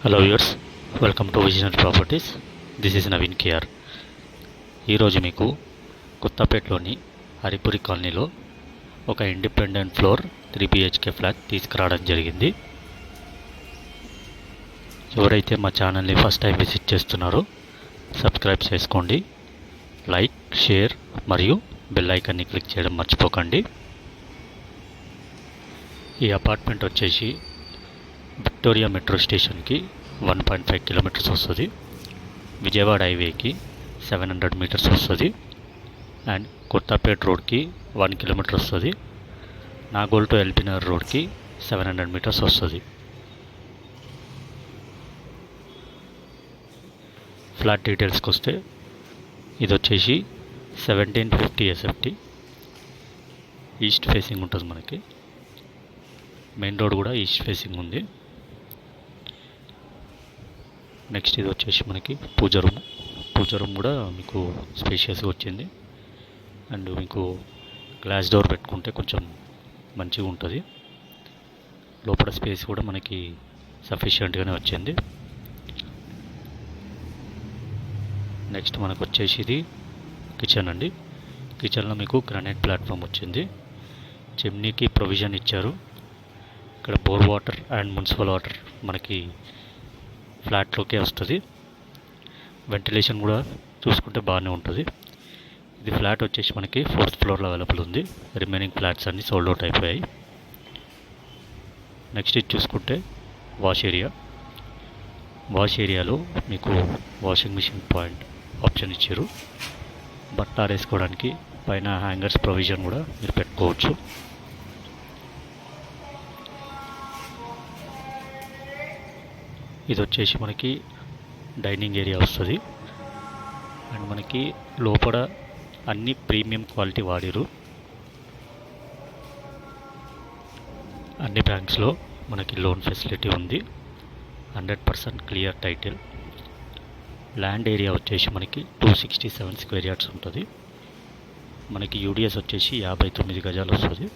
Hello viewers, welcome to visionary properties. This is Naveen KR. ఈరోజు మీకు కొత్తపేటలోని హరిపురి కాలనీలో ఒక ఇండిపెండెంట్ ఫ్లోర్ 3 BHK ఫ్లాట్ తీసుకురావడం జరిగింది. ఎవరైతే మా ఛానల్ని ఫస్ట్ టైం విజిట్ చేస్తున్నారో సబ్స్క్రైబ్ చేసుకోండి, లైక్, షేర్ మరియు బెల్ ఐకాన్ని క్లిక్ చేయడం మర్చిపోకండి. ఈ అపార్ట్మెంట్ వచ్చేసి విక్టోరియా మెట్రో స్టేషన్కి 1.5 కిలోమీటర్స్ వస్తుంది. విజయవాడ హైవేకి 700 మీటర్స్ వస్తుంది. అండ్ కొత్తపేట రోడ్కి 1 కిలోమీటర్ వస్తుంది. నాగోల్ టు ఎల్బీనగర్ రోడ్కి 700 మీటర్స్ వస్తుంది. ఫ్లాట్ డీటెయిల్స్కి వస్తే ఇది వచ్చేసి 1750 SFT. ఈస్ట్ ఫేసింగ్ ఉంటుంది. మనకి మెయిన్ రోడ్ కూడా ఈస్ట్ ఫేసింగ్ ఉంది. నెక్స్ట్ ఇది వచ్చేసి మనకి పూజ రూమ్ కూడా మీకు స్పేషియస్గా వచ్చింది. అండ్ మీకు గ్లాస్ డోర్ పెట్టుకుంటే కొంచెం మంచిగా ఉంటుంది. లోపల స్పేస్ కూడా మనకి సఫిషియెంట్గానే వచ్చింది. నెక్స్ట్ మనకు వచ్చేసి ఇది కిచెన్ అండి. కిచెన్లో మీకు గ్రానైట్ ప్లాట్ఫామ్ వచ్చింది. చిమ్నీకి ప్రొవిజన్ ఇచ్చారు. ఇక్కడ bore water and municipal water మనకి ఫ్లాట్లోకే వస్తుంది. వెంటిలేషన్ కూడా చూసుకుంటే బాగానే ఉంటుంది. ఇది ఫ్లాట్ వచ్చేసి మనకి 4th ఫ్లోర్లో అవైలబుల్ ఉంది. రిమైనింగ్ ఫ్లాట్స్ అన్నీ సోల్డ్ అవుట్ అయిపోయాయి. నెక్స్ట్ ఇది చూసుకుంటే వాష్ ఏరియాలో మీకు వాషింగ్ మిషన్ పాయింట్ ఆప్షన్ ఇచ్చారు. బట్ట ఆరేసుకోవడానికి పైన హ్యాంగర్స్ ప్రొవిజన్ కూడా మీరు పెట్టుకోవచ్చు. ఇది వచ్చేసి మనకి డైనింగ్ ఏరియా వస్తుంది. అండ్ మనకి లోపల అన్ని ప్రీమియం క్వాలిటీ వాడిరు. అన్ని బ్యాంక్స్లో మనకి లోన్ ఫెసిలిటీ ఉంది. 100% క్లియర్ టైటిల్. ల్యాండ్ ఏరియా వచ్చేసి మనకి 267 స్క్వేర్ యార్డ్స్ ఉంటుంది. మనకి యూడిఎస్ వచ్చేసి 59 గజాలు వస్తుంది.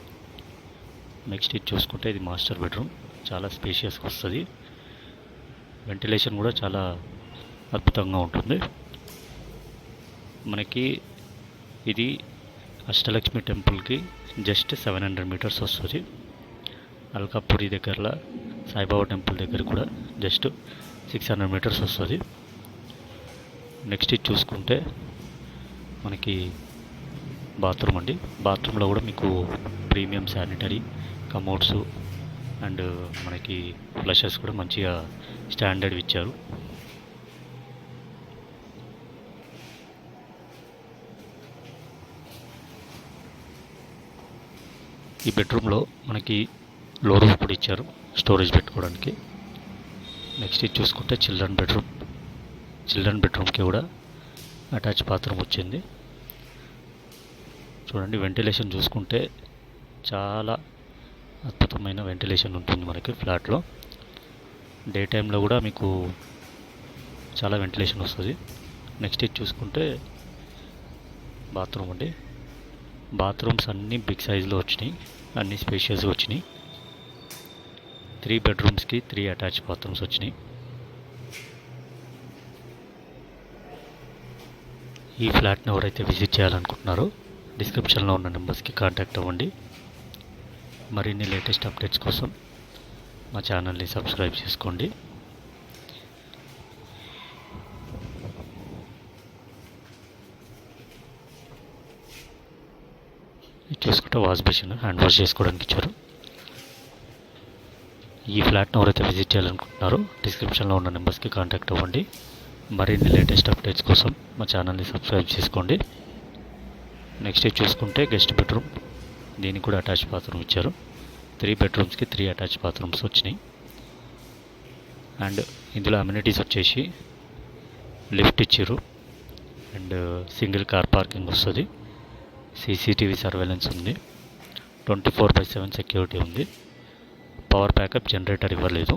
నెక్స్ట్ ఇది చూసుకుంటే ఇది మాస్టర్ బెడ్రూమ్. చాలా స్పేషియస్గా వస్తుంది. వెంటిలేషన్ కూడా చాలా అద్భుతంగా ఉంటుంది. మనకి ఇది అష్టలక్ష్మి టెంపుల్కి జస్ట్ 700 మీటర్స్ వస్తుంది. అల్కాపూరి దగ్గరలో సాయిబాబా టెంపుల్ దగ్గర కూడా జస్ట్ 600 మీటర్స్ వస్తుంది. నెక్స్ట్ ఇది చూసుకుంటే మనకి బాత్రూమ్ అండి. బాత్రూంలో కూడా మీకు ప్రీమియం శానిటరీ కమోడ్స్ అండ్ మనకి ఫ్లషెస్ కూడా మంచిగా స్టాండర్డ్ ఇచ్చారు. ఈ బెడ్రూమ్లో మనకి లో రూమ్ కూడా ఇచ్చారు స్టోరేజ్ పెట్టుకోవడానికి. నెక్స్ట్ ఇది చూసుకుంటే చిల్డ్రన్ బెడ్రూమ్కి కూడా అటాచ్ బాత్రూమ్ వచ్చింది. చూడండి, వెంటిలేషన్ చూసుకుంటే చాలా అద్భుతమైన వెంటిలేషన్ ఉంటుంది మనకి ఫ్లాట్లో. డే టైంలో కూడా మీకు చాలా వెంటిలేషన్ వస్తుంది. నెక్స్ట్ ఇది చూసుకుంటే బాత్రూమ్ అండి. బాత్రూమ్స్ అన్నీ బిగ్ సైజులో వచ్చినాయి, అన్నీ స్పేషియస్గా వచ్చినాయి. 3 బెడ్రూమ్స్కి 3 అటాచ్ బాత్రూమ్స్ వచ్చినాయి. ఈ ఫ్లాట్ని ఎవరైతే విజిట్ చేయాలనుకుంటున్నారో డిస్క్రిప్షన్లో ఉన్న నెంబర్స్కి కాంటాక్ట్ అవ్వండి. మరిన్ని లేటెస్ట్ అప్డేట్స్ కోసం మా ఛానల్ని సబ్స్క్రైబ్ చేసుకోండి. చూసుకుంటే వాష్ బేసిన్ హ్యాండ్ వాష్ చేసుకోవడానికి ఇచ్చారు. ఈ ఫ్లాట్ని ఎవరైతే విజిట్ చేయాలనుకుంటున్నారో డిస్క్రిప్షన్లో ఉన్న నెంబర్స్కి కాంటాక్ట్ అవ్వండి. మరిన్ని లేటెస్ట్ అప్డేట్స్ కోసం మా ఛానల్ని సబ్స్క్రైబ్ చేసుకోండి. నెక్స్ట్ చూసుకుంటే గెస్ట్ బెడ్రూమ్. దీనికి కూడా అటాచ్ బాత్రూమ్ ఇచ్చారు. 3 బెడ్రూమ్స్కి 3 అటాచ్ బాత్రూమ్స్ వచ్చినాయి. అండ్ ఇందులో అమ్యూనిటీస్ వచ్చేసి లిఫ్ట్ ఇచ్చారు. అండ్ సింగిల్ కార్ పార్కింగ్ వస్తుంది. CCTV సర్వేలెన్స్ ఉంది. 24/7 సెక్యూరిటీ ఉంది. పవర్ బ్యాకప్ జనరేటర్ ఇవ్వలేదు.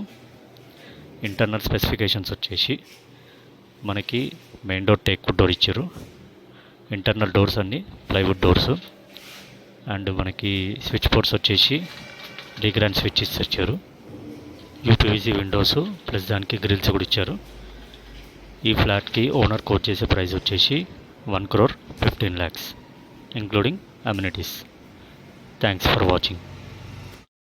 ఇంటర్నల్ స్పెసిఫికేషన్స్ వచ్చేసి మనకి మెయిన్ డోర్ టేక్వుడ్ డోర్ ఇచ్చారు. ఇంటర్నల్ డోర్స్ అన్నీ ప్లైవుడ్ డోర్స్. అండ్ మనకి స్విచ్ బోర్డ్స్ వచ్చేసి డీగ్రాండ్ స్విచ్చెస్ ఇచ్చారు. యూపీవీసీ విండోస్ ప్లస్ దానికి గ్రిల్స్ కూడా ఇచ్చారు. ఈ ఫ్లాట్కి ఓనర్ కోట్ చేసే ప్రైస్ వచ్చేసి 1,15,00,000 including amenities. Thanks for watching.